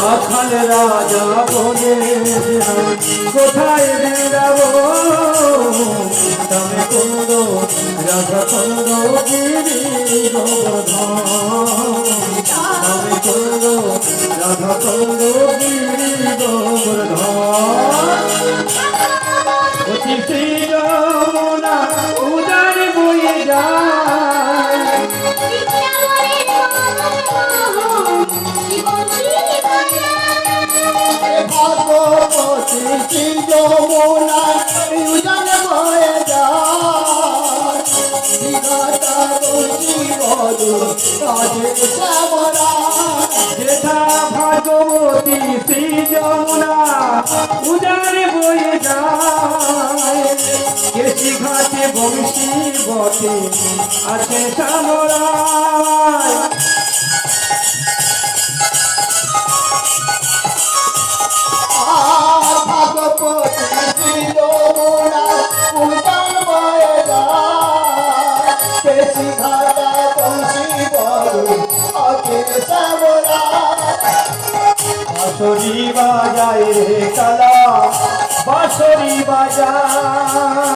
রাখাল রাজা বলে কোথায় বেরাবো তবে কুন্দ রাধা কুন্দ গিরি গোবর্ধন তবে কুন্দ রাধা কুন্দ গিরি গোবর্ধন অতি শ্রী যমুনা উদার বয়ে যায় ভগবতী শ্রী যমুনা উদার বয়ে যায় বিধাতা যেথা ভাগবতী শ্রী যমুনা উদার বয়ে যায় কেশি ঘাটে বংশী বটে আছে সামরায় ভগবতী শ্রী যমুনা উদার বয়ে যায় কেশি ঘাটা বংশী বড় আছে বাঁশরি বাজায় রে কালা বাঁশরি বাজায়